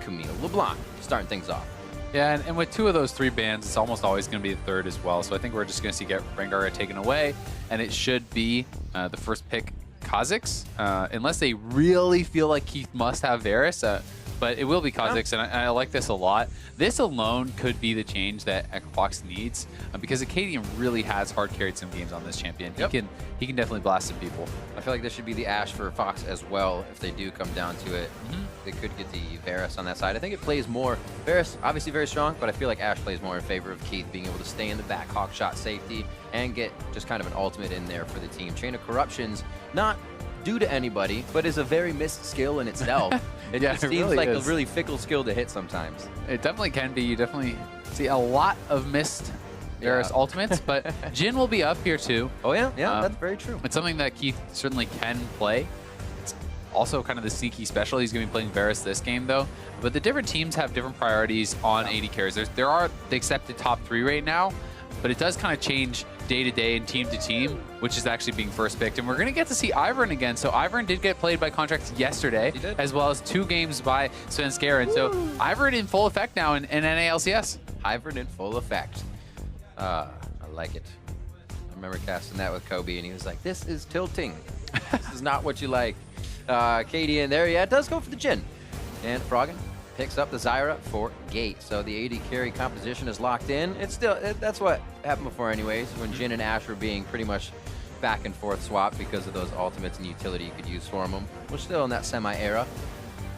Camille LeBlanc starting things off. Yeah, and with 2 of those 3 bans, it's almost always going to be the 3rd as well. So I think we're just going to see Rengar taken away, and it should be the first pick Kha'Zix, unless they really feel like Keith must have Varus. But it will be Kha'Zix, and I like this a lot. This alone could be the change that Echo Fox needs, because Acadian really has hard carried some games on this champion. He can definitely blast some people. I feel like this should be the Ashe for Fox as well if they do come down to it. They could get the Varus on that side. I think it plays more. Varus, obviously very strong, but I feel like Ashe plays more in favor of Keith being able to stay in the back, hawk shot safety, and get just kind of an ultimate in there for the team. Chain of Corruption's not due to anybody, but is a very missed skill in itself. It seems really like a really fickle skill to hit sometimes. It definitely can be. You definitely see a lot of missed Varus ultimates, but Jhin will be up here too. Oh yeah, that's very true. It's something that Keith certainly can play. It's also kind of the sneaky special. He's going to be playing Varus this game though. But the different teams have different priorities on AD carries. There are the accepted top 3 right now, but it does kind of change day to day and team to team, which is actually being first picked. And we're going to get to see Ivern again. So Ivern did get played by Contracts yesterday, as well as 2 games by Svenskeren. And so Ivern in full effect now in NALCS. Ivern in full effect. I like it. I remember casting that with Kobe, and he was like, this is tilting. This is not what you like. Katie in there, it does go for the Jhin. And Froggen picks up the Zyra for Gate. So the AD carry composition is locked in. It's still, that's what happened before anyways, when Jhin and Ashe were being pretty much back and forth swap because of those ultimates and utility you could use for them. We're still in that semi-era.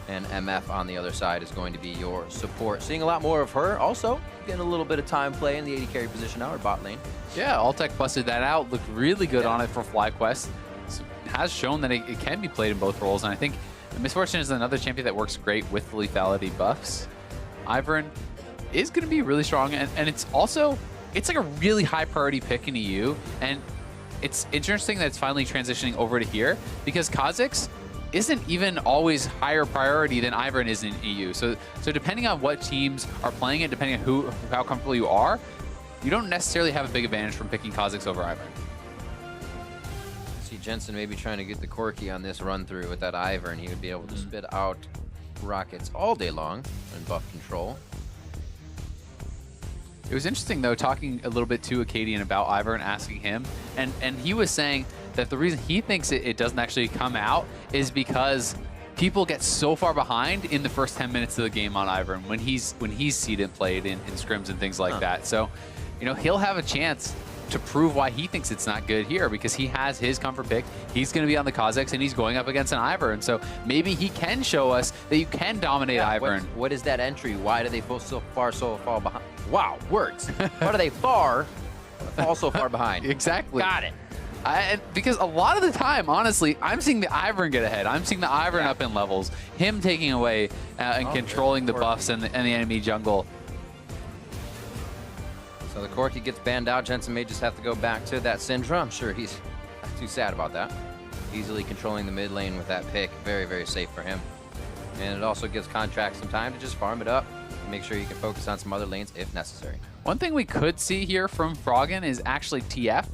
And MF on the other side is going to be your support. Seeing a lot more of her. Also, getting a little bit of time play in the AD carry position now, or bot lane. Yeah, Altec busted that out. Looked really good on it for FlyQuest. So has shown that it can be played in both roles. And I think Misfortune is another champion that works great with the lethality buffs. Ivern is going to be really strong, and it's also, it's like a really high priority pick in EU, and it's interesting that it's finally transitioning over to here, because Kha'Zix isn't even always higher priority than Ivern is in EU. So depending on what teams are playing it, depending on how comfortable you are, you don't necessarily have a big advantage from picking Kha'Zix over Ivern. Jensen maybe trying to get the Corki on this run through with that Ivern. He would be able to spit out rockets all day long and buff control. It was interesting though, talking a little bit to Acadian about Ivern, asking him, and he was saying that the reason he thinks it doesn't actually come out is because people get so far behind in the first 10 minutes of the game on Ivern when he's seeded played in scrims and things like that. So, you know, he'll have a chance to prove why he thinks it's not good here, because he has his comfort pick. He's going to be on the Kha'Zix, and he's going up against an Ivern. So maybe he can show us that you can dominate Ivern. What is that entry? Why do they fall so far behind? Wow, words. Why do they fall so far behind? Exactly. Got it. Because a lot of the time, honestly, I'm seeing the Ivern get ahead. I'm seeing the Ivern up in levels. Him taking away and controlling the buffs and the enemy jungle. So the Corki gets banned out. Jensen may just have to go back to that Syndra. I'm sure he's not too sad about that. Easily controlling the mid lane with that pick. Very, very safe for him. And it also gives Contract some time to just farm it up. Make sure you can focus on some other lanes if necessary. One thing we could see here from Froggen is actually TF.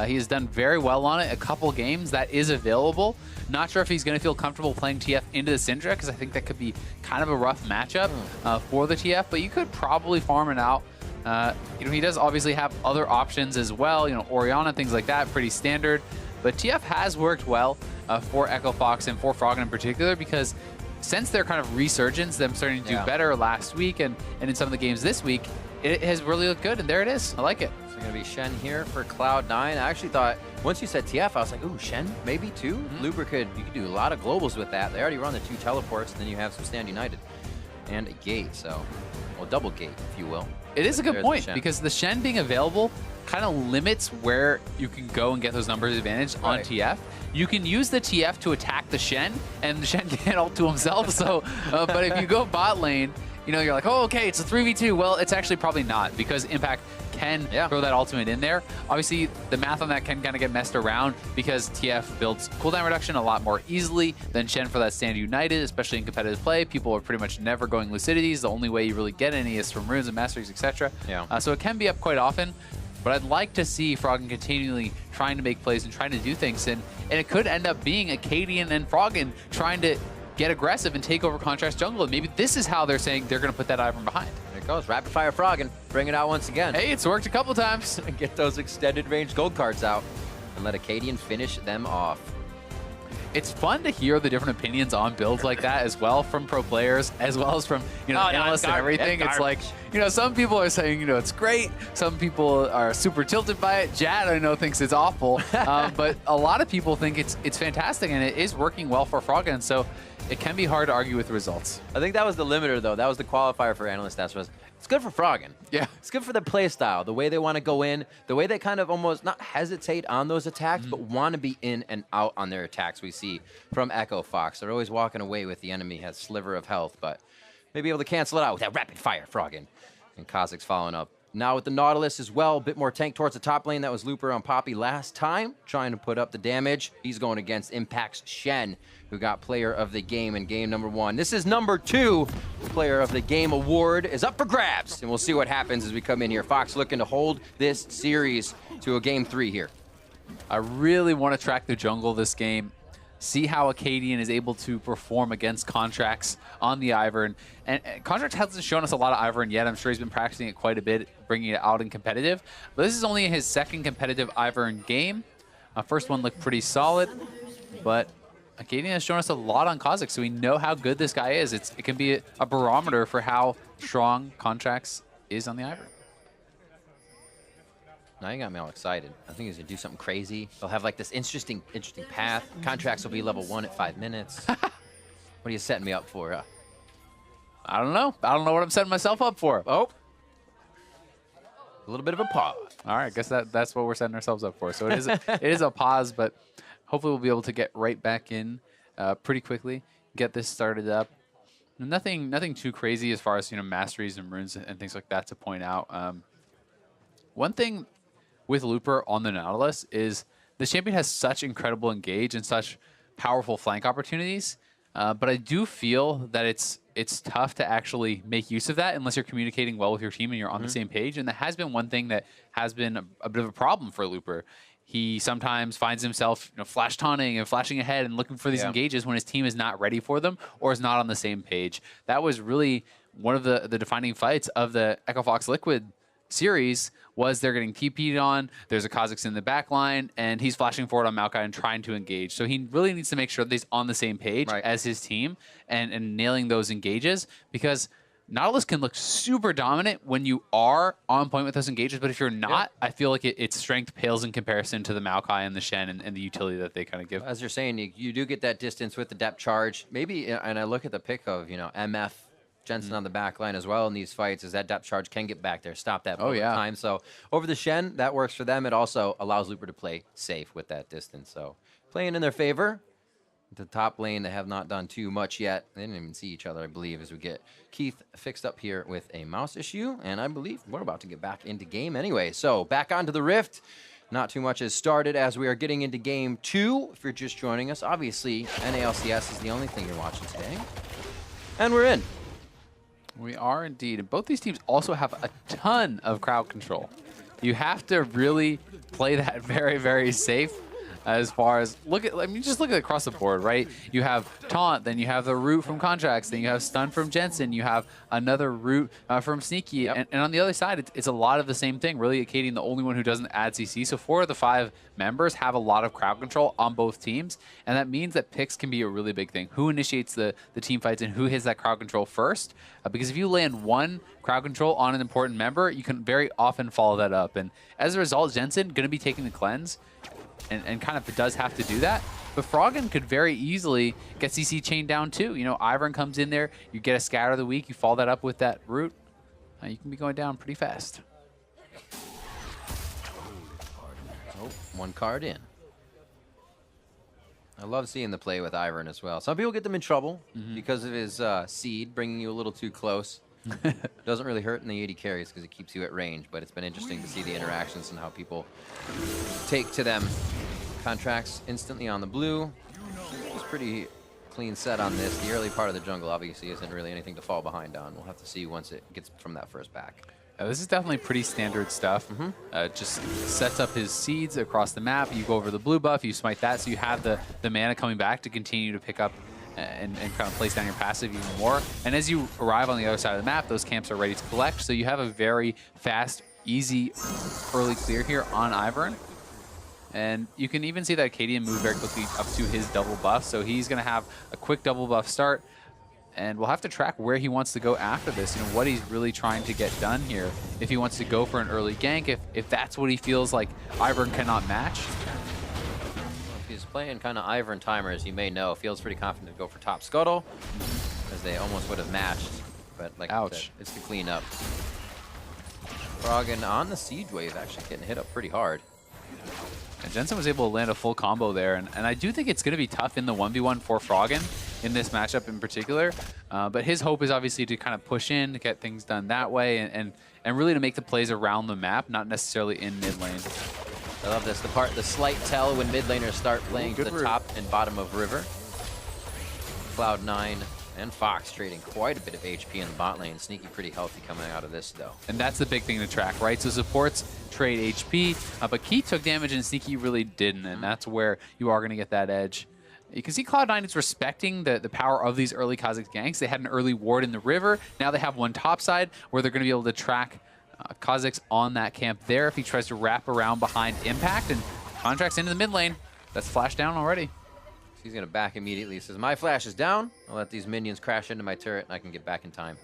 He has done very well on it. A couple games that is available. Not sure if he's going to feel comfortable playing TF into the Syndra, because I think that could be kind of a rough matchup for the TF, but you could probably farm it out. You know, he does obviously have other options as well, you know, Orianna, things like that, pretty standard. But TF has worked well for Echo Fox and for Froggen in particular, because since their kind of resurgence, them starting to do better last week and in some of the games this week, it has really looked good, and there it is. I like it. So going to be Shen here for Cloud9. I actually thought, once you said TF, I was like, ooh, Shen, maybe too? You could do a lot of globals with that. They already run the 2 teleports, and then you have some Stand United and a Gate, so, well, double Gate, if you will. It is a good point, because the Shen being available kind of limits where you can go and get those numbers advantage on TF. You can use the TF to attack the Shen, and the Shen can't ult to himself. So, but if you go bot lane, you know, you're like, oh, okay, it's a 3v2. Well, it's actually probably not, because Impact can throw that ultimate in there. Obviously, the math on that can kind of get messed around, because TF builds cooldown reduction a lot more easily than Shen for that Stand United, especially in competitive play. People are pretty much never going Lucidities. The only way you really get any is from runes and masteries, etc. So it can be up quite often. But I'd like to see Froggen continually trying to make plays and trying to do things, and it could end up being Acadian and Froggen trying to get aggressive and take over Contract's jungle. And maybe this is how they're saying they're going to put that Ivern behind. There it goes. Rapid fire frogging. Bring it out once again. Hey, it's worked a couple times. Get those extended range gold cards out and let Acadian finish them off. It's fun to hear the different opinions on builds like that as well from pro players, as well as from, you know, analysts and everything. It's like, you know, some people are saying, you know, it's great. Some people are super tilted by it. Jad, I know, thinks it's awful. But a lot of people think it's fantastic, and it is working well for Froggen. So it can be hard to argue with the results. I think that was the limiter, though. That was the qualifier for analyst stats. Was it's good for Froggen. Yeah. It's good for their play style, the way they want to go in, the way they kind of almost not hesitate on those attacks, but want to be in and out on their attacks we see from Echo Fox. They're always walking away with the enemy has sliver of health, but maybe able to cancel it out with that rapid fire Froggen. And Kha'Zix's following up. Now with the Nautilus as well, a bit more tank towards the top lane. That was Looper on Poppy last time, trying to put up the damage. He's going against Impact's Shen, who got Player of the Game in game number 1. This is number 2. Player of the Game award is up for grabs, and we'll see what happens as we come in here. Fox looking to hold this series to a game 3 here. I really want to track the jungle this game, see how Acadian is able to perform against Contracts on the Ivern. And Contract hasn't shown us a lot of Ivern yet. I'm sure he's been practicing it quite a bit, bringing it out in competitive. But this is only his second competitive Ivern game. First one looked pretty solid, but Acadian has shown us a lot on Kha'Zix, so we know how good this guy is. It can be a barometer for how strong Contracts is on the Ivern. Now you got me all excited. I think he's gonna do something crazy. They'll have like this interesting path. Contracts will be level 1 at 5 minutes. What are you setting me up for? I don't know. I don't know what I'm setting myself up for. Oh, a little bit of a pause. All right, I guess that's what we're setting ourselves up for. So it is a pause, but hopefully we'll be able to get right back in pretty quickly, get this started up. Nothing too crazy as far as, you know, masteries and runes and things like that to point out. One thing with Looper on the Nautilus is the champion has such incredible engage and such powerful flank opportunities, but I do feel that it's tough to actually make use of that unless you're communicating well with your team and you're on the same page. And that has been one thing that has been a bit of a problem for Looper. He sometimes finds himself, you know, flash taunting and flashing ahead and looking for these engages when his team is not ready for them or is not on the same page. That was really one of the defining fights of the Echo Fox Liquid series. Was they're getting TP'd on, there's a Kha'Zix in the back line, and he's flashing forward on Maokai and trying to engage. So he really needs to make sure that he's on the same page as his team and nailing those engages, because Nautilus can look super dominant when you are on point with those engages, but if you're not, I feel like its strength pales in comparison to the Maokai and the Shen and the utility that they kind of give. As you're saying, you do get that distance with the depth charge. Maybe, and I look at the pick of, you know, MF, Jensen on the back line as well in these fights, is that depth charge can get back there, stop that time. So over the Shen, that works for them. It also allows Looper to play safe with that distance. So playing in their favor. The top lane, they have not done too much yet. They didn't even see each other, I believe, as we get Keith fixed up here with a mouse issue. And I believe we're about to get back into game anyway. So back onto the Rift. Not too much has started as we are getting into game 2. If you're just joining us, obviously, NALCS is the only thing you're watching today. And we're in. We are indeed. And both these teams also have a ton of crowd control. You have to really play that very, very safe. As far as just look at across the board, right? You have taunt, then you have the root from Contracts, then you have stun from Jensen, you have another root from Sneaky, and on the other side, it's a lot of the same thing. Really, Acadian, the only one who doesn't add CC. So 4 of the 5 members have a lot of crowd control on both teams, and that means that picks can be a really big thing. Who initiates the team fights and who hits that crowd control first? Because if you land one crowd control on an important member, you can very often follow that up. And as a result, Jensen going to be taking the cleanse. And kind of does have to do that. But Froggen could very easily get CC chained down too. You know, Ivern comes in there, you get a scatter of the week, you follow that up with that root. You can be going down pretty fast. Oh, 1 card in. I love seeing the play with Ivern as well. Some people get them in trouble because of his seed, bringing you a little too close. Doesn't really hurt in the 80 carries because it keeps you at range, but it's been interesting to see the interactions and how people take to them. Contracts instantly on the blue. It's pretty clean set on this. The early part of the jungle obviously isn't really anything to fall behind on. We'll have to see once it gets from that first back. This is definitely pretty standard stuff. Just sets up his seeds across the map. You go over the blue buff, you smite that, so you have the mana coming back to continue to pick up and kind of place down your passive even more. And as you arrive on the other side of the map, those camps are ready to collect. So you have a very fast, easy early clear here on Ivern. And you can even see that Cadian move very quickly up to his double buff. So he's going to have a quick double buff start. And we'll have to track where he wants to go after this, you know, what he's really trying to get done here. If he wants to go for an early gank, if that's what he feels like Ivern cannot match. If he's playing kind of Ivern timer, as you may know, feels pretty confident to go for top scuttle, as they almost would have matched. But like I said, it's the cleanup. Froggen on the siege wave, actually getting hit up pretty hard. And Jensen was able to land a full combo there, and I do think it's going to be tough in the 1v1 for Froggen in this matchup in particular. But his hope is obviously to kind of push in, to get things done that way, and really to make the plays around the map, not necessarily in mid lane. I love this, the slight tell when mid laners start playing to the top and bottom of river. Cloud9 and Fox trading quite a bit of HP in the bot lane. Sneaky pretty healthy coming out of this, though. And that's the big thing to track, right? So supports trade HP, but Keith took damage and Sneaky really didn't, and that's where you are going to get that edge. You can see Cloud9 is respecting the power of these early Kha'Zix ganks. They had an early ward in the river. Now they have one top side where they're going to be able to track Kha'Zix on that camp there if he tries to wrap around behind Impact, and Contract's into the mid lane. That's flashed down already. He's going to back immediately. He says, my flash is down. I'll let these minions crash into my turret, and I can get back in time.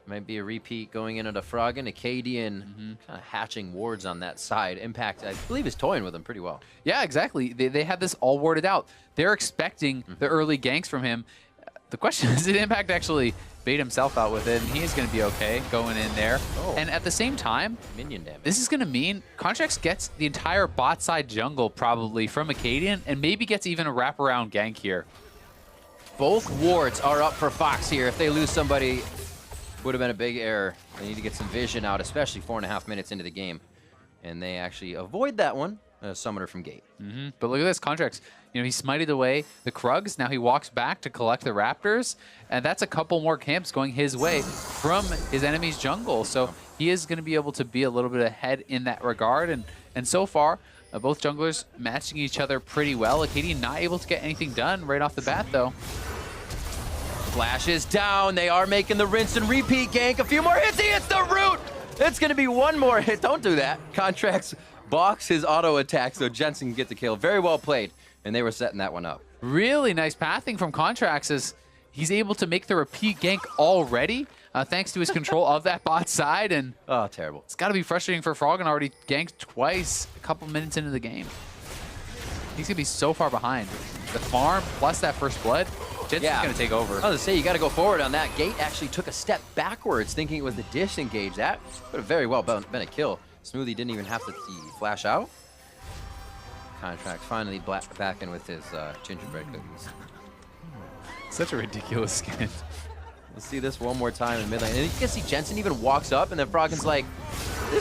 Might be a repeat going in at a Froggen. Acadian kind of hatching wards on that side. Impact, I believe, is toying with him pretty well. Yeah, exactly. They had this all warded out. They're expecting the early ganks from him. The question is, did Impact actually bait himself out with it? And he is going to be okay going in there. Oh. And at the same time, minion damage. This is going to mean Contracts gets the entire bot side jungle probably from Acadian, and maybe gets even a wraparound gank here. Both wards are up for Fox here. If they lose somebody, would have been a big error. They need to get some vision out, especially 4.5 minutes into the game. And they actually avoid that one. A summoner from gate. But look at this, Contracts. You know, he smited away the Krugs. Now he walks back to collect the Raptors. And that's a couple more camps going his way from his enemy's jungle. So he is going to be able to be a little bit ahead in that regard. And so far, both junglers matching each other pretty well. Acadian not able to get anything done right off the bat, though. Flash is down. They are making the rinse and repeat gank. A few more hits. He hits the root. It's going to be one more hit. Don't do that. Contracts box his auto attack so Jensen can get the kill. Very well played, and they were setting that one up. Really nice pathing from Contracts as he's able to make the repeat gank already, thanks to his control of that bot side. And oh, terrible. It's got to be frustrating for Froggen, already ganked twice a couple minutes into the game. He's going to be so far behind. The farm plus that first blood, Jensen's going to take over. I was going to say, you got to go forward on that. Gate actually took a step backwards, thinking it was the disengage. That would have very well been a kill. Smoothie didn't even have to flash out. Contract finally back in with his gingerbread cookies. Such a ridiculous skin. Let's see this one more time in mid lane. And you can see Jensen even walks up, and then Froggen's like,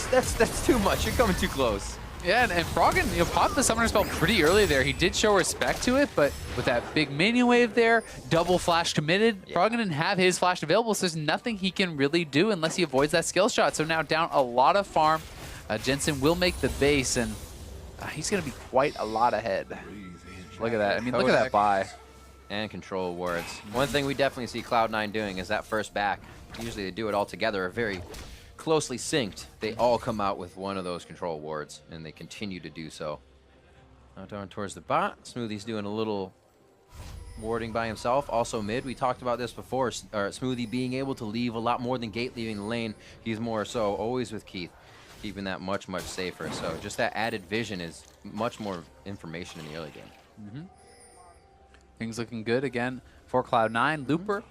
that's too much. You're coming too close. Yeah, and Froggen, you know, popped the summoner spell pretty early there. He did show respect to it, but with that big minion wave there, double flash committed, Froggen didn't have his flash available, so there's nothing he can really do unless he avoids that skill shot. So now down a lot of farm. Jensen will make the base, and he's going to be quite a lot ahead. Look at that. I mean, look at that buy. And control wards. One thing we definitely see Cloud9 doing is that first back. Usually they do it all together, are very closely synced. They all come out with one of those control wards, and they continue to do so. Now down towards the bot. Smoothie's doing a little warding by himself. Also mid, we talked about this before. Smoothie being able to leave a lot more than Gate leaving the lane. He's more so always with Keith, keeping that much, much safer. So just that added vision is much more information in the early game. Things looking good again for Cloud9. Looper,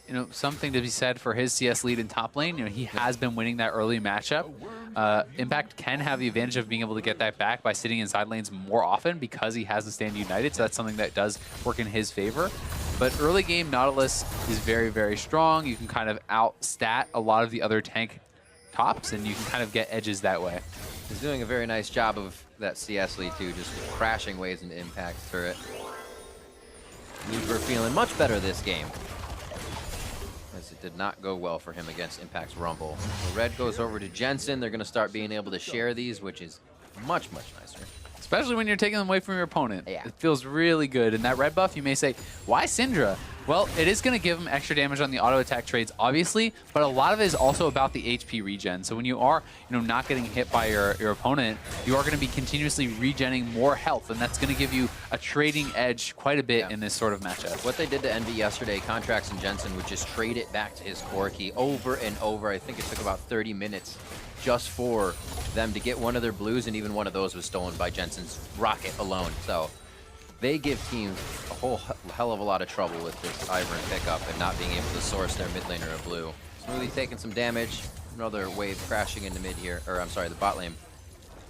you know, something to be said for his CS lead in top lane. You know, he has been winning that early matchup. Impact can have the advantage of being able to get that back by sitting in side lanes more often because he has the stand united. So that's something that does work in his favor. But early game, Nautilus is very, very strong. You can kind of outstat a lot of the other tank tops, and you can kind of get edges that way. He's doing a very nice job of that CS lead too, just crashing waves into Impact's turret. Looper feeling much better this game, as it did not go well for him against Impact's Rumble. So red goes over to Jensen. They're going to start being able to share these, which is much, much nicer. especially when you're taking them away from your opponent. Yeah. It feels really good. And that red buff, you may say, why Syndra? Well, it is going to give him extra damage on the auto attack trades, obviously, but a lot of it is also about the HP regen. So when you are, not getting hit by your opponent, you are going to be continuously regenning more health, and that's going to give you a trading edge quite a bit in this sort of matchup. What they did to Envy yesterday, Contracts and Jensen would just trade it back to his core key over and over. I think it took about 30 minutes just for them to get one of their blues, and even one of those was stolen by Jensen's rocket alone. So they give teams a whole hell of a lot of trouble with this Ivern pickup and not being able to source their mid laner of blue. Smoothie taking some damage. Another wave crashing into mid here, or I'm sorry, the bot lane.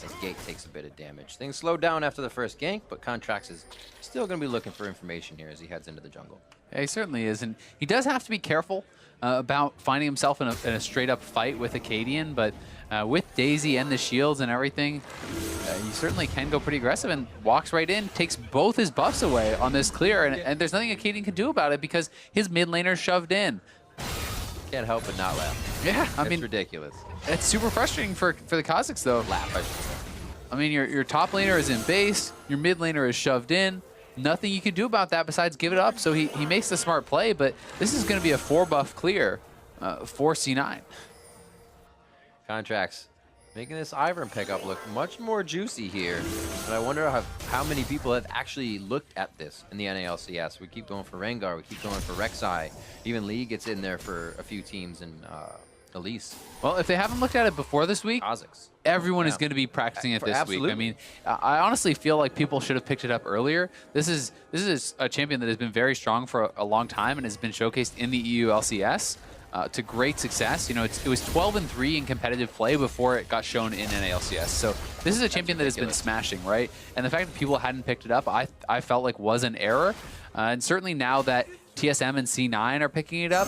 As Gate takes a bit of damage. Things slowed down after the first gank, but Contracts is still going to be looking for information here as he heads into the jungle. Yeah, he certainly is, and he does have to be careful about finding himself in a straight-up fight with Acadian, but with Daisy and the shields and everything, you certainly can go pretty aggressive and walks right in, takes both his buffs away on this clear, and there's nothing Acadian can do about it because his mid laner's shoved in. Can't help but not laugh. Yeah, I mean, it's ridiculous. It's super frustrating for the Kazakhs, though. Laugh, I should say. I mean, your top laner is in base, your mid laner is shoved in. Nothing you can do about that besides give it up. So he makes the smart play, but this is going to be a 4-buff clear for C9. Contracts making this Ivern pickup look much more juicy here. But I wonder how many people have actually looked at this in the NALCS. We keep going for Rengar, we keep going for Rek'Sai. Even Lee gets in there for a few teams, and Elise. Well, if they haven't looked at it before this week, Kazakhs. everyone is going to be practicing it this week. I mean, I honestly feel like people should have picked it up earlier. This is a champion that has been very strong for a long time and has been showcased in the EU LCS to great success. It was 12-3 in competitive play before it got shown in NALCS. So this is a champion that has been smashing, right? And the fact that people hadn't picked it up, I felt like was an error. And certainly now that TSM and C9 are picking it up,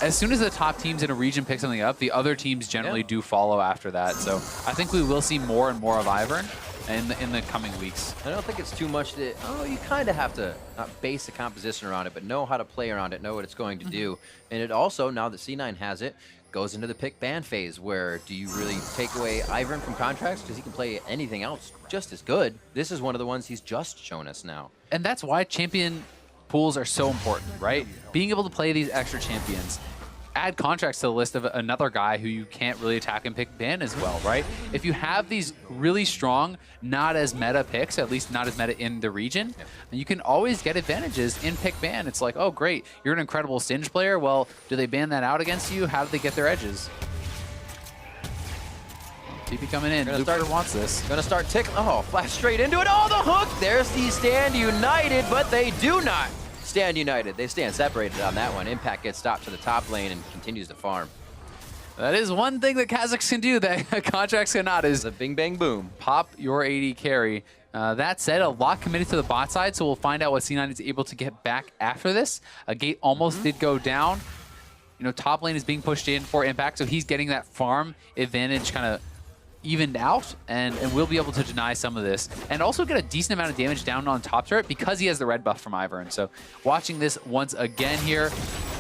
as soon as the top teams in a region pick something up, the other teams generally do follow after that. So I think we will see more and more of Ivern in the coming weeks. I don't think it's too much that, you kind of have to not base the composition around it, but know how to play around it, know what it's going to do. And it also, now that C9 has it, goes into the pick ban phase where do you really take away Ivern from Contracts because he can play anything else just as good. This is one of the ones he's just shown us now. And that's why champion pools are so important, right? Being able to play these extra champions. Add Contracts to the list of another guy who you can't really attack and pick ban as well, right? If you have these really strong, not as meta picks, at least not as meta in the region, then you can always get advantages in pick ban. It's like, oh great, you're an incredible Singed player. Well, do they ban that out against you? How do they get their edges? TP coming in. Looper wants this. Gonna start tickling. Oh, flash straight into it. Oh, the hook! There's the Stand United, but they do not stand united. They stand separated on that one. Impact gets stopped to the top lane and continues to farm. That is one thing that Kazakhs can do that Contracts cannot, is the bing bang boom. Pop your AD carry. That said, a lot committed to the bot side, so we'll find out what C9 is able to get back after this. A Gate almost did go down. Top lane is being pushed in for Impact, so he's getting that farm advantage kind of evened out, and we'll be able to deny some of this and also get a decent amount of damage down on top turret because he has the red buff from Ivern. So watching this once again here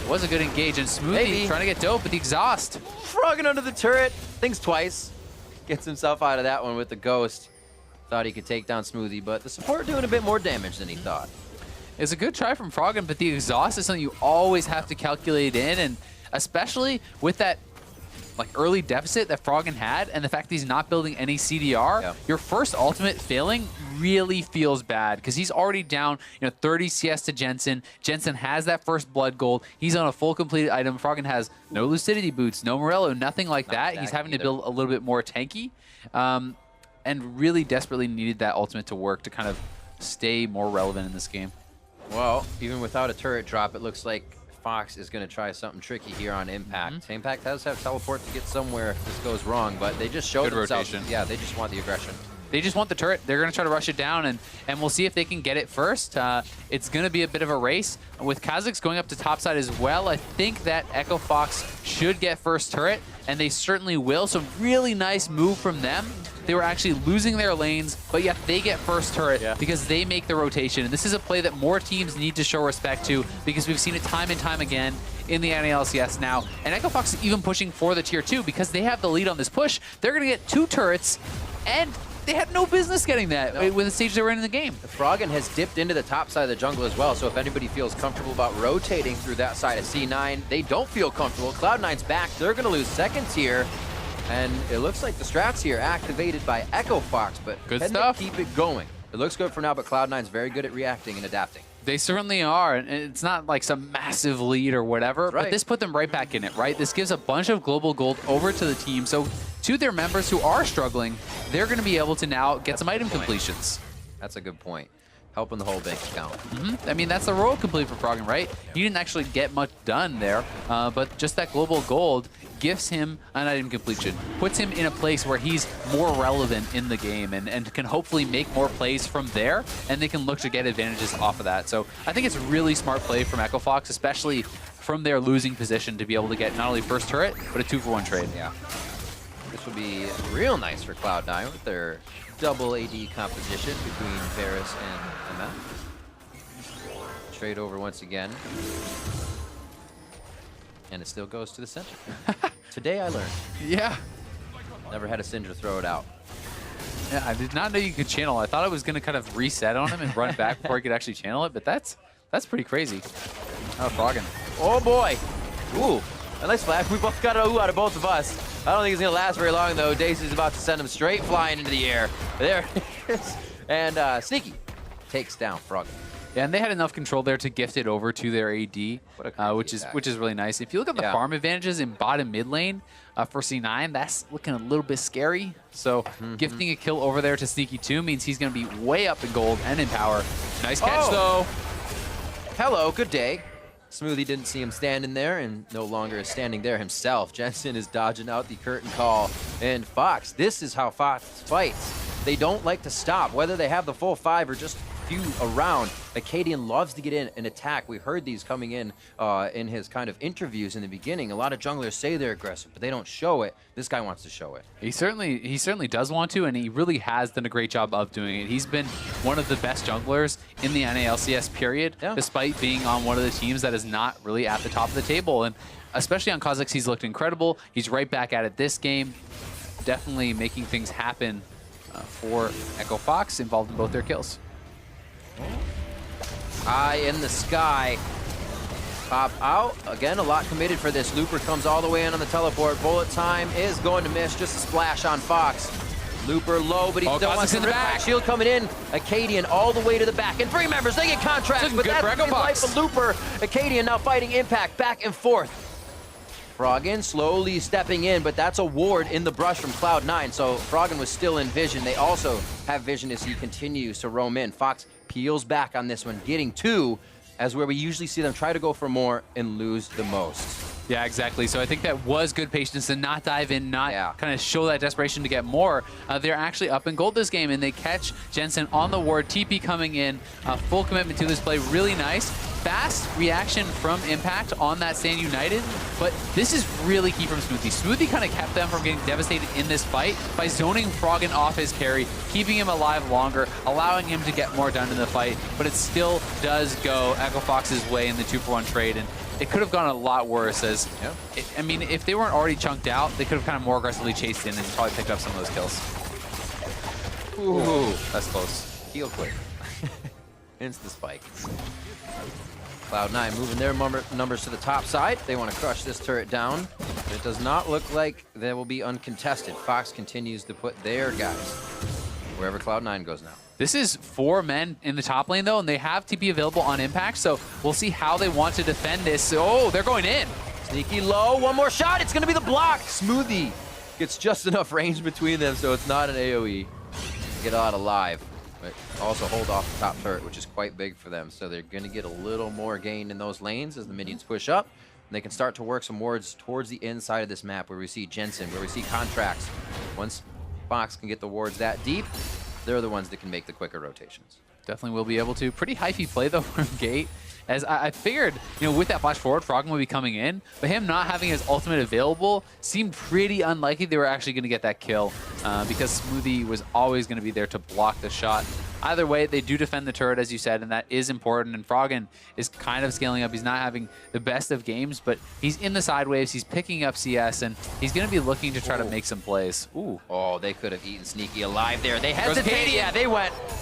was a good engage, and Smoothie trying to get dope with the exhaust. Frogging under the turret, thinks twice, gets himself out of that one with the ghost. Thought he could take down Smoothie, but the support doing a bit more damage than he thought. It's a good try from Froggen, but the exhaust is something you always have to calculate in, and especially with that early deficit that Froggen had, and the fact that he's not building any CDR, your first ultimate failing really feels bad because he's already down 30 CS to Jensen. Jensen has that first blood gold. He's on a full completed item. Froggen has no Lucidity boots, no Morello, nothing like that. He's having to build a little bit more tanky, and really desperately needed that ultimate to work to kind of stay more relevant in this game. Well, even without a turret drop, it looks like Fox is going to try something tricky here on Impact. Impact does have teleport to get somewhere if this goes wrong, but they just showed themselves. Rotation. Yeah, they just want the aggression. They just want the turret. They're going to try to rush it down, and we'll see if they can get it first. It's going to be a bit of a race. With Kazakhs going up to topside as well, I think that Echo Fox should get first turret, and they certainly will. So really nice move from them. They were actually losing their lanes, but yet they get first turret because they make the rotation. And this is a play that more teams need to show respect to because we've seen it time and time again in the NALCS now. And Echo Fox is even pushing for the tier 2 because they have the lead on this push. They're going to get 2 turrets and they had no business getting that with the stage they were in the game. Froggen has dipped into the top side of the jungle as well, so if anybody feels comfortable about rotating through that side of C9, they don't feel comfortable. Cloud9's back. They're going to lose seconds here. And it looks like the strats here activated by Echo Fox, but good stuff. Keep it going. It looks good for now, but Cloud9's very good at reacting and adapting. They certainly are, and it's not like some massive lead or whatever, but this put them right back in it, right? This gives a bunch of global gold over to the team, so to their members who are struggling, they're going to be able to now get some item completions. That's a good point. Helping the whole bank account. I mean, that's the role complete for Froggen, right? He didn't actually get much done there, but just that global gold gifts him an item completion, puts him in a place where he's more relevant in the game and can hopefully make more plays from there, and they can look to get advantages off of that. So I think it's really smart play from Echo Fox, especially from their losing position, to be able to get not only first turret, but a 2-for-1 trade. Yeah. This would be real nice for Cloud9 with their double AD composition between Varus and Emma. Trade over once again. And it still goes to the center. Today I learned. Yeah. Never had a Syndra throw it out. Yeah, I did not know you could channel. I thought it was going to kind of reset on him and run back before he could actually channel it, but that's pretty crazy. Oh, Froggen. Oh boy. Ooh. A nice flash. We both got a ooh out of both of us. I don't think it's going to last very long, though. Daisy's about to send him straight flying into the air. There it is. And Sneaky takes down Froggen. Yeah, and they had enough control there to gift it over to their AD, which is really nice. If you look at the farm advantages in bottom mid lane for C9, that's looking a little bit scary. So gifting a kill over there to Sneaky 2 means he's going to be way up in gold and in power. Nice catch, though. Hello, good day. Smoothie didn't see him standing there and no longer is standing there himself. Jensen is dodging out the curtain call. And Fox, this is how Fox fights. They don't like to stop, whether they have the full 5 or just few around. Acadian loves to get in and attack. We heard these coming in his kind of interviews in the beginning. A lot of junglers say they're aggressive, but they don't show it. This guy wants to show it. He certainly does want to, and he really has done a great job of doing it. He's been one of the best junglers in the NA/LCS period, despite being on one of the teams that is not really at the top of the table. And especially on Kha'Zix, he's looked incredible. He's right back at it this game, definitely making things happen for Echo Fox, involved in both their kills. High in the sky. Pop out. Again, a lot committed for this. Looper comes all the way in on the teleport. Bullet time is going to miss. Just a splash on Fox. Looper low, but he still wants to rip back. Shield coming in. Acadian all the way to the back. And 3 members, they get contracts, but that's the life of Looper. Acadian now fighting Impact back and forth. Froggen slowly stepping in, but that's a ward in the brush from Cloud9, so Froggen was still in vision. They also have vision as he continues to roam in. Fox peels back on this one, getting 2, as where we usually see them try to go for more and lose the most. Yeah, exactly. So I think that was good patience to not dive in, not kind of show that desperation to get more. They're actually up in gold this game, and they catch Jensen on the ward. TP coming in, full commitment to this play, really nice. Fast reaction from Impact on that Stand United, but this is really key from Smoothie. Smoothie kind of kept them from getting devastated in this fight by zoning Froggen off his carry, keeping him alive longer, allowing him to get more done in the fight, but it still does go Echo Fox's way in the 2-for-1 trade, and it could have gone a lot worse as, I mean, if they weren't already chunked out, they could have kind of more aggressively chased in and probably picked up some of those kills. Ooh, that's close. Heal quick. Insta spike. Cloud9 moving their numbers to the top side. They want to crush this turret down. But it does not look like they will be uncontested. Fox continues to put their guys wherever Cloud9 goes now. This is 4 men in the top lane, though, and they have TP available on Impact, so we'll see how they want to defend this. Oh, they're going in. Sneaky low. One more shot. It's going to be the block. Smoothie gets just enough range between them, so it's not an AoE. Get out alive. But also hold off the top turret, which is quite big for them. So they're going to get a little more gain in those lanes as the minions push up. And they can start to work some wards towards the inside of this map where we see Jensen, where we see contracts. Once Fox can get the wards that deep, they're the ones that can make the quicker rotations. Definitely will be able to. Pretty hyphy play, though, from Gate. as I figured, you know, with that flash forward, Froggen would be coming in, but him not having his ultimate available seemed pretty unlikely they were actually going to get that kill because Smoothie was always going to be there to block the shot. Either way, they do defend the turret, as you said, and that is important. And Froggen is kind of scaling up. He's not having the best of games, but he's in the side waves. He's picking up CS, and he's going to be looking to try to make some plays. Ooh. Oh, they could have eaten Sneaky alive there. They hesitated. Yeah,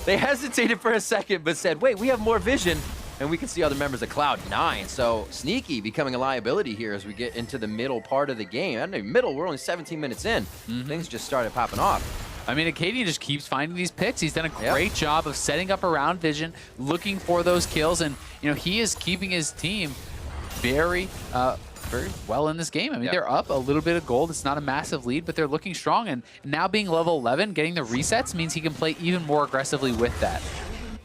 they hesitated for a second, but said, wait, we have more vision, and we can see other members of Cloud9. So Sneaky becoming a liability here as we get into the middle part of the game. I don't know, middle, we're only 17 minutes in. Things just started popping off. I mean, Acadian just keeps finding these picks. He's done a great job of setting up around vision, looking for those kills, and you know he is keeping his team very well in this game. I mean, they're up a little bit of gold. It's not a massive lead, but they're looking strong, and now being level 11, getting the resets means he can play even more aggressively with that.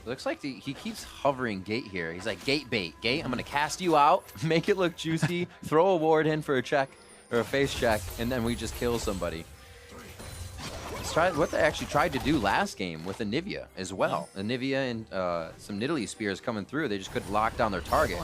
Looks like he keeps hovering Gate here. He's like, Gate bait. Gate, I'm going to cast you out, make it look juicy, throw a ward in for a check or a face check, and then we just kill somebody. What they actually tried to do last game with Anivia as well. Anivia and some Nidalee spears coming through. They just couldn't lock down their target.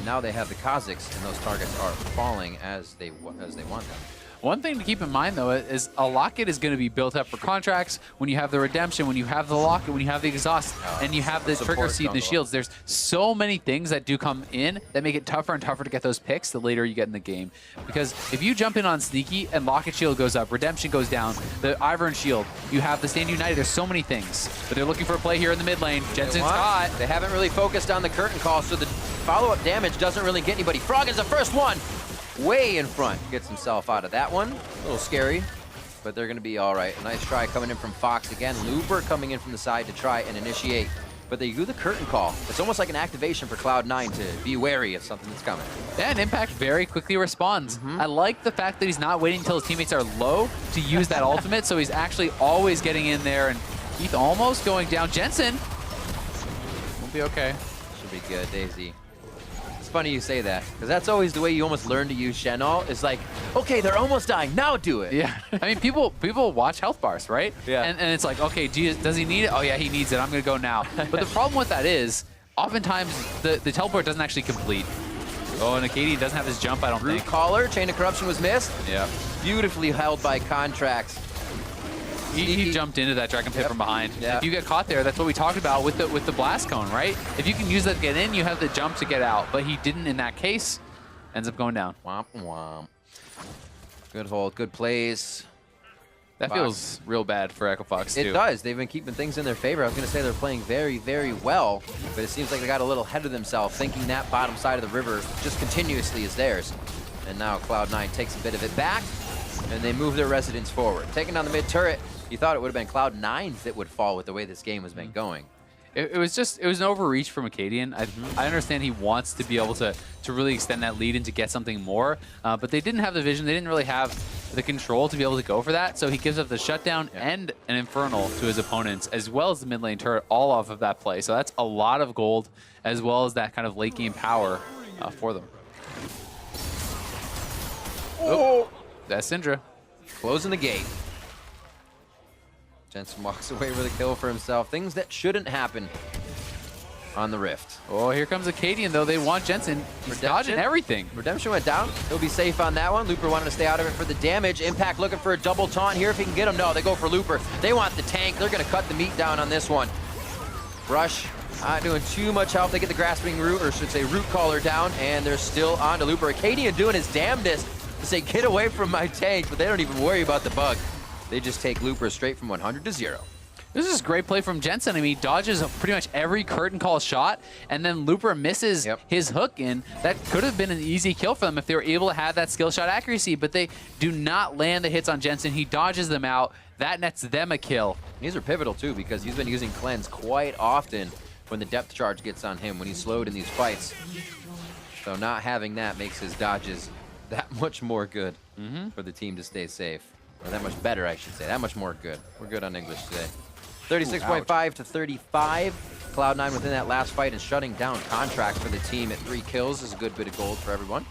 Now they have the Kazakhs, and those targets are falling as they want them. One thing to keep in mind, though, is a locket is going to be built up for contracts when you have the redemption, when you have the locket, when you have the exhaust, and you have the trigger seed and the shields. There's so many things that do come in that make it tougher and tougher to get those picks the later you get in the game. Because if you jump in on Sneaky and locket shield goes up, redemption goes down, the Ivern shield, you have the Stand United, there's so many things. But they're looking for a play here in the mid lane. Jensen's caught. They haven't really focused on the curtain call, so the follow-up damage doesn't really get anybody. Frog is the first one. Way in front, gets himself out of that one. A little scary, but they're going to be all right. A nice try coming in from Fox again. Looper coming in from the side to try and initiate, but they do the curtain call. It's almost like an activation for Cloud9 to be wary of something that's coming. Yeah, and Impact very quickly responds. I like the fact that he's not waiting until his teammates are low to use that ultimate, so he's actually always getting in there, and Keith almost going down. Jensen will be okay. Should be good, Daisy. Funny you say that, because that's always the way you almost learn to use Shen Ult. Is like, okay, they're almost dying, now do it. Yeah, I mean, people watch health bars, right? Yeah. And it's like, okay, does he need it? Oh yeah, he needs it, I'm gonna go now. But the problem with that is, oftentimes, the teleport doesn't actually complete. Oh, and Acadian doesn't have his jump, I don't think. Root Caller, Chain of Corruption was missed. Yeah. Beautifully held by Contracts. He jumped into that Dragon Pit from behind. Yeah. If you get caught there, that's what we talked about with the Blast Cone, right? If you can use that to get in, you have the jump to get out. But he didn't in that case. Ends up going down. Womp womp. Good hold, good plays. That feels real bad for Echo Fox, too. It does. They've been keeping things in their favor. I was going to say they're playing very, very well, but it seems like they got a little ahead of themselves, thinking that bottom side of the river just continuously is theirs. And now Cloud9 takes a bit of it back, and they move their residents forward. Taking down the mid turret. You thought it would have been Cloud9's that would fall with the way this game has been going. It was an overreach from Acadian. I understand he wants to be able to really extend that lead and to get something more, but they didn't have the vision. They didn't really have the control to be able to go for that, so he gives up the shutdown and an Infernal to his opponents, as well as the mid lane turret, all off of that play. So that's a lot of gold, as well as that kind of late game power for them. Oh, that's Syndra. Closing the gate. Jensen walks away with a kill for himself. Things that shouldn't happen on the Rift. Oh, here comes Acadian, though. They want Jensen. He's dodging everything. Redemption went down. He'll be safe on that one. Looper wanted to stay out of it for the damage. Impact looking for a double taunt here if he can get him. No, they go for Looper. They want the tank. They're going to cut the meat down on this one. Rush not doing too much help. They get the grasping root, or should say root caller down, and they're still on to Looper. Acadian doing his damnedest to say, get away from my tank, but they don't even worry about the bug. They just take Looper straight from 100 to 0. This is great play from Jensen. I mean, he dodges pretty much every curtain call shot, and then Looper misses his hook in. That could have been an easy kill for them if they were able to have that skill shot accuracy, but they do not land the hits on Jensen. He dodges them out. That nets them a kill. These are pivotal, too, because he's been using Cleanse quite often when the depth charge gets on him, when he's slowed in these fights. So not having that makes his dodges that much more good for the team to stay safe. Or that much better, I should say. That much more good. We're good on English today. 36.5 to 35. Cloud9 within that last fight and shutting down Contracts for the team at 3 kills is a good bit of gold for everyone.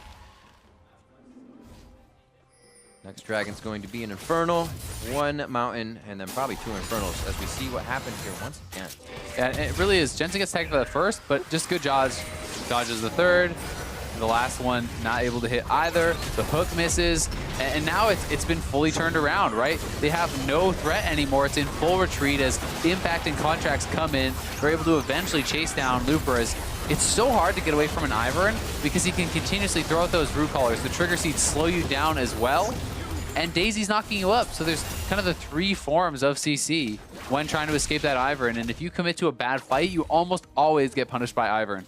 Next Dragon's going to be an Infernal, 1 Mountain, and then probably 2 Infernals as we see what happens here once again. Yeah, it really is. Jensen gets tagged for that first, but just good dodge. Dodges the third. The last one not able to hit either. The hook misses. And now it's been fully turned around, right? They have no threat anymore. It's in full retreat as Impact and Contracts come in. They're able to eventually chase down Looper as it's so hard to get away from an Ivern because he can continuously throw out those root callers. The trigger seeds slow you down as well. And Daisy's knocking you up. So there's kind of the three forms of CC when trying to escape that Ivern. And if you commit to a bad fight, you almost always get punished by Ivern.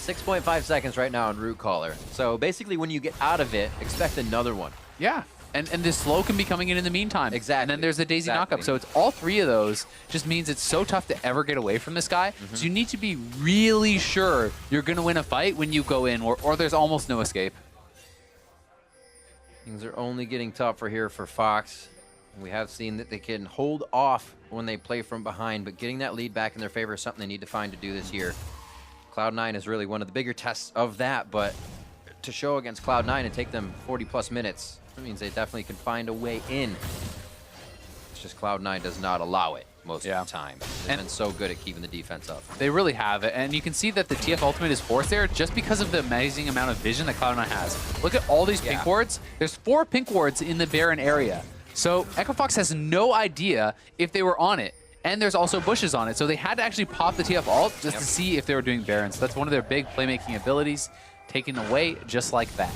6.5 seconds right now on root caller. So basically when you get out of it, expect another one. Yeah. And this slow can be coming in the meantime. Exactly. And then there's the Daisy knockup. So it's all three of those. Just means it's so tough to ever get away from this guy. So you need to be really sure you're going to win a fight when you go in, or there's almost no escape. Things are only getting tougher here for Fox. We have seen that they can hold off when they play from behind, but getting that lead back in their favor is something they need to find to do this year. Cloud9 is really one of the bigger tests of that, but to show against Cloud9 and take them 40+ minutes, that means they definitely can find a way in. It's just Cloud9 does not allow it most of the time. They've been so good at keeping the defense up. They really have it, and you can see that the TF ultimate is forced there just because of the amazing amount of vision that Cloud9 has. Look at all these pink wards. There's 4 pink wards in the Baron area. So Echo Fox has no idea if they were on it. And there's also bushes on it, so they had to actually pop the TF ult just to see if they were doing Barons. So that's one of their big playmaking abilities, taken away just like that.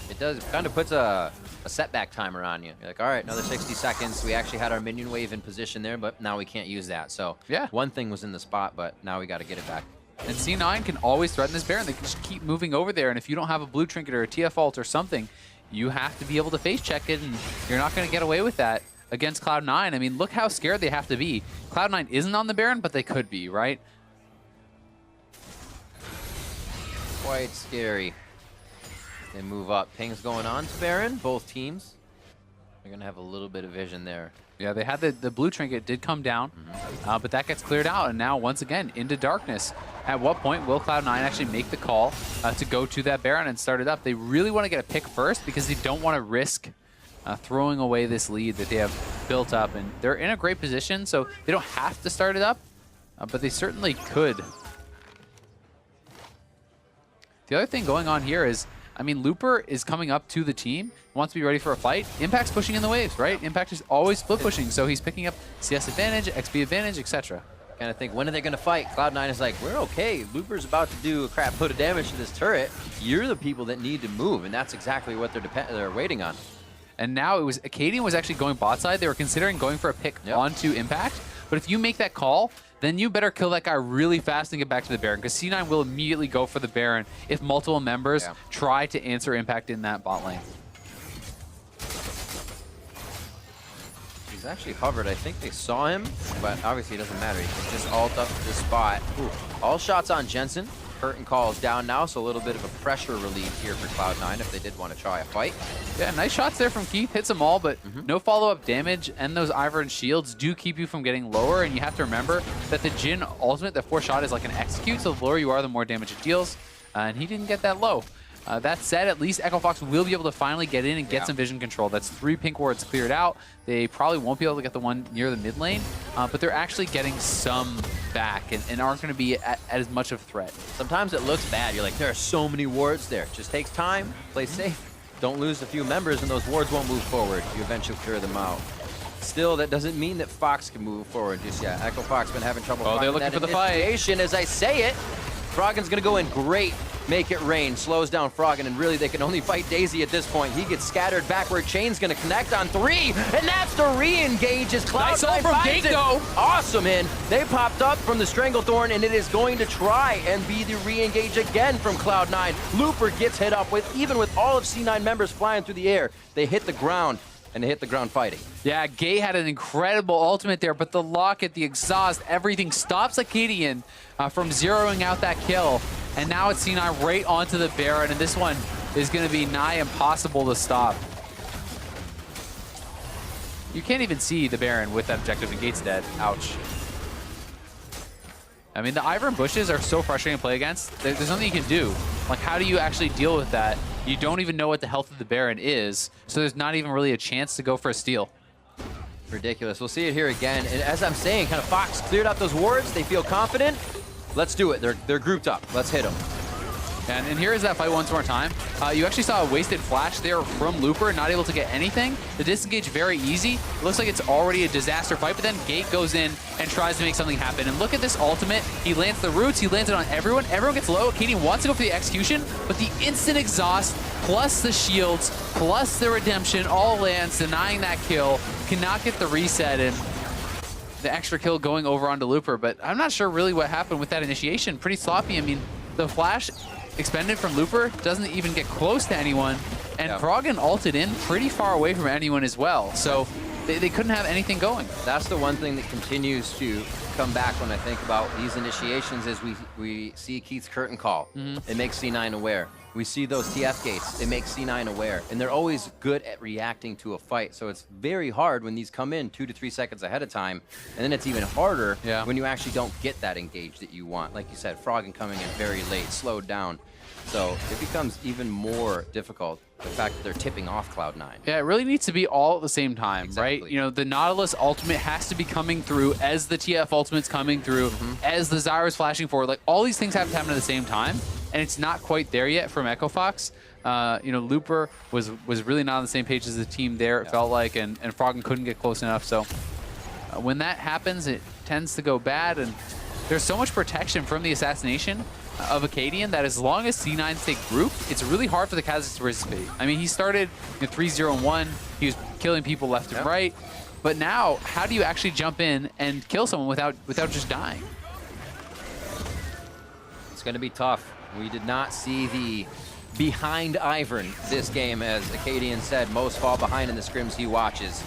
It does, it kind of puts a setback timer on you. You're like, all right, another 60 seconds. We actually had our minion wave in position there, but now we can't use that. So one thing was in the spot, but now we got to get it back. And C9 can always threaten this Baron. They can just keep moving over there, and if you don't have a blue trinket or a TF ult or something, you have to be able to face check it, and you're not going to get away with that against Cloud9. I mean, look how scared they have to be. Cloud9 isn't on the Baron, but they could be, right? Quite scary. They move up. Ping's going on to Baron, both teams. They're going to have a little bit of vision there. Yeah, they had the blue trinket did come down, but that gets cleared out, and now once again into darkness. At what point will Cloud9 actually make the call to go to that Baron and start it up? They really want to get a pick first because they don't want to risk throwing away this lead that they have built up, and they're in a great position, so they don't have to start it up, but they certainly could. The other thing going on here is, I mean, Looper is coming up to the team, wants to be ready for a fight. Impact's pushing in the waves, right? Impact is always split pushing, so he's picking up CS advantage, XP advantage, etc. Kind of think, when are they going to fight? Cloud9 is like, we're okay. Looper's about to do a crap load of damage to this turret. You're the people that need to move, and that's exactly what they're waiting on. And now it was Acadian was actually going bot side. They were considering going for a pick onto Impact. But if you make that call, then you better kill that guy really fast and get back to the Baron, because C9 will immediately go for the Baron if multiple members try to answer Impact in that bot lane. He's actually hovered. I think they saw him, but obviously it doesn't matter. He can just ult up to the spot. Ooh. All shots on Jensen. Curtain call is down now, so a little bit of a pressure relief here for Cloud9 if they did want to try a fight. Yeah, nice shots there from Keith. Hits them all, but no follow-up damage, and those Ivern shields do keep you from getting lower, and you have to remember that the Jhin ultimate, the 4-shot, is like an execute, so the lower you are, the more damage it deals, and he didn't get that low. That said, at least Echo Fox will be able to finally get in and get some vision control. That's 3 pink wards cleared out. They probably won't be able to get the one near the mid lane, but they're actually getting some back and aren't going to be at as much of a threat. Sometimes it looks bad. You're like, there are so many wards there. It just takes time. Play safe. Don't lose a few members, and those wards won't move forward. You eventually clear them out. Still, that doesn't mean that Fox can move forward just yet. Echo Fox been having trouble finding they're looking for the fight. As I say it, Froggen's going to go in great. Make it rain, slows down Froggen, and really they can only fight Daisy at this point. He gets scattered backward. Chain's gonna connect on 3, and that's the re-engage as Cloud9 nice from finds it. Awesome, in. They popped up from the Stranglethorn, and it is going to try and be the re-engage again from Cloud9. Looper gets hit up with, even with all of C9 members flying through the air, they hit the ground, and they hit the ground fighting. Yeah, Gay had an incredible ultimate there, but the locket, the exhaust, everything stops Acadian from zeroing out that kill. And now it's C9 right onto the Baron, and this one is going to be nigh impossible to stop. You can't even see the Baron with that objective, and Gate's dead. Ouch. I mean, the Ivern bushes are so frustrating to play against. There's nothing you can do. Like, how do you actually deal with that? You don't even know what the health of the Baron is, so there's not even really a chance to go for a steal. Ridiculous. We'll see it here again. And as I'm saying, kind of Fox cleared out those wards. They feel confident. Let's do it. They're grouped up. Let's hit them. And here is that fight once more time. You actually saw a wasted flash there from Looper, not able to get anything. The disengage very easy. It looks like it's already a disaster fight, but then Gate goes in and tries to make something happen. And look at this ultimate. He lands the roots. He lands it on everyone. Everyone gets low. Katie wants to go for the execution, but the instant exhaust, plus the shields, plus the redemption, all lands, denying that kill. Cannot get the reset, and the extra kill going over onto Looper. But I'm not sure really what happened with that initiation. Pretty sloppy. I mean, the flash expended from Looper doesn't even get close to anyone, and Froggen ulted in pretty far away from anyone as well, so they couldn't have anything going. That's the one thing that continues to come back when I think about these initiations is we see Keith's curtain call. It makes C9 aware. We see those TF gates. It makes C9 aware. And they're always good at reacting to a fight. So it's very hard when these come in 2 to 3 seconds ahead of time. And then it's even harder when you actually don't get that engage that you want. Like you said, Froggen coming in very late, slowed down. So it becomes even more difficult, the fact that they're tipping off Cloud9. Yeah, it really needs to be all at the same time, right? You know, the Nautilus ultimate has to be coming through as the TF ultimate's coming through, as the Zyra's flashing forward. Like, all these things have to happen at the same time, and it's not quite there yet from Echo Fox. You know, Looper was really not on the same page as the team there, it felt like, and Froggen couldn't get close enough. So when that happens, it tends to go bad, and there's so much protection from the assassination of Acadian that as long as C9 stay grouped, it's really hard for the Kazakhs to participate. I mean, he started 3-0-1, he was killing people left and right, but now, how do you actually jump in and kill someone without just dying? It's going to be tough. We did not see the behind Ivern this game, as Acadian said, most fall behind in the scrims he watches.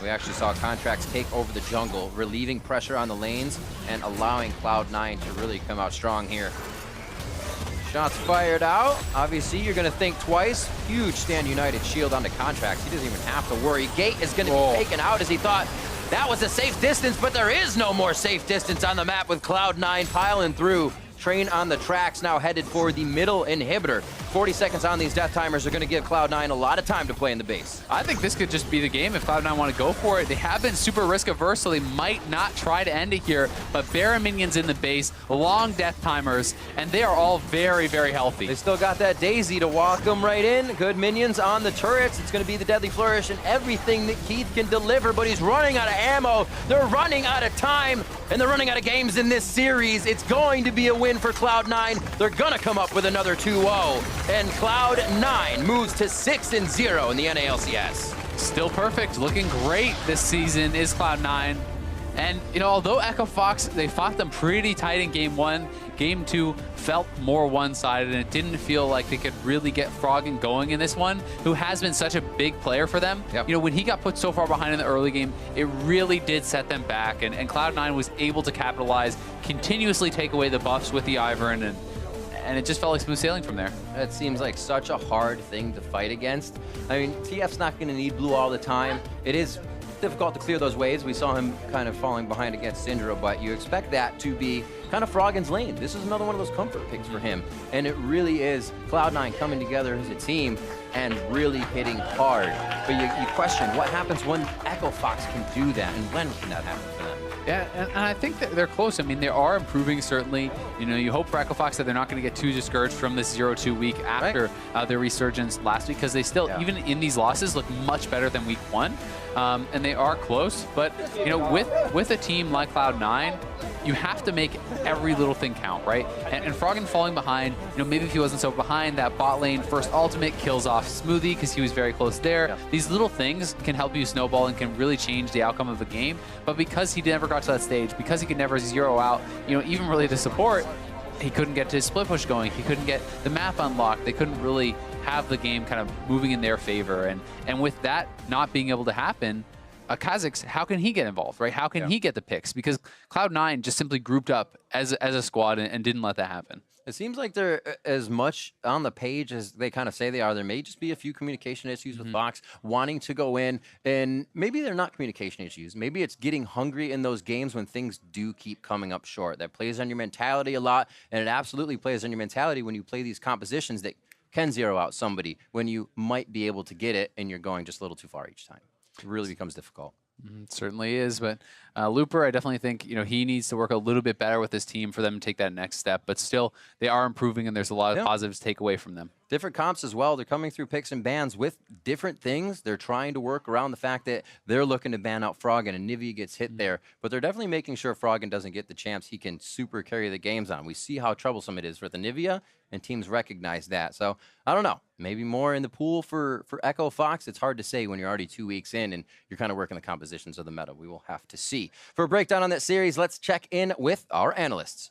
We actually saw Contracts take over the jungle, relieving pressure on the lanes and allowing Cloud9 to really come out strong here. Shots fired out. Obviously, you're going to think twice. Huge Stand United shield onto Contracts. He doesn't even have to worry. Gate is going to be taken out as he thought that was a safe distance, but there is no more safe distance on the map with Cloud9 piling through. Train on the tracks now headed for the middle inhibitor. 40 seconds on these death timers are going to give Cloud9 a lot of time to play in the base. I think this could just be the game if Cloud9 want to go for it. They have been super risk averse, so they might not try to end it here, but Baron minions in the base, long death timers, and they are all very, very healthy. They still got that Daisy to walk them right in. Good minions on the turrets. It's going to be the Deadly Flourish and everything that Keith can deliver, but he's running out of ammo. They're running out of time, and they're running out of games in this series. It's going to be a win for Cloud9. They're going to come up with another 2-0. And Cloud9 moves to 6-0 in the NALCS. Still perfect, looking great this season is Cloud9. And, you know, although Echo Fox, they fought them pretty tight in Game 1, Game 2 felt more one-sided, and it didn't feel like they could really get Froggen going in this one, who has been such a big player for them. You know, when he got put so far behind in the early game, it really did set them back, and Cloud9 was able to capitalize, continuously take away the buffs with the Ivern, and it just felt like smooth sailing from there. That seems like such a hard thing to fight against. I mean, TF's not going to need blue all the time. It is difficult to clear those waves. We saw him kind of falling behind against Syndra, but you expect that to be kind of Froggen's lane. This is another one of those comfort picks for him, and it really is Cloud9 coming together as a team and really hitting hard. But you question what happens when Echo Fox can do that, and when can that happen for them? Yeah, and I think that they're close. I mean, they are improving, certainly. You know, you hope for Echo Fox that they're not going to get too discouraged from this 0-2 week after their resurgence last week, because they still, even in these losses, look much better than week 1. And they are close, but, you know, with a team like Cloud9, you have to make every little thing count, right? And Froggen falling behind, you know, maybe if he wasn't so behind, that bot lane first ultimate kills off Smoothie because he was very close there. These little things can help you snowball and can really change the outcome of the game. But because he never got to that stage, because he could never zero out, you know, even really the support, he couldn't get his split push going. He couldn't get the map unlocked. They couldn't really have the game kind of moving in their favor. And with that not being able to happen, Kazakhs, how can he get involved, right? How can he get the picks? Because Cloud9 just simply grouped up as a squad and didn't let that happen. It seems like they're as much on the page as they kind of say they are. There may just be a few communication issues with Fox wanting to go in, and maybe they're not communication issues. Maybe it's getting hungry in those games when things do keep coming up short. That plays on your mentality a lot, and it absolutely plays on your mentality when you play these compositions that can zero out somebody when you might be able to get it and you're going just a little too far each time. It really becomes difficult. It certainly is, but Looper, I definitely think he needs to work a little bit better with his team for them to take that next step. But still, they are improving, and there's a lot of positives to take away from them. Different comps as well. They're coming through picks and bans with different things. They're trying to work around the fact that they're looking to ban out Froggen, and Nivea gets hit there. But they're definitely making sure Froggen doesn't get the champs he can super carry the games on. We see how troublesome it is for the Nivea, and teams recognize that. So I don't know. Maybe more in the pool for Echo Fox. It's hard to say when you're already 2 weeks in and you're kind of working the compositions of the meta. We will have to see. For a breakdown on that series, let's check in with our analysts.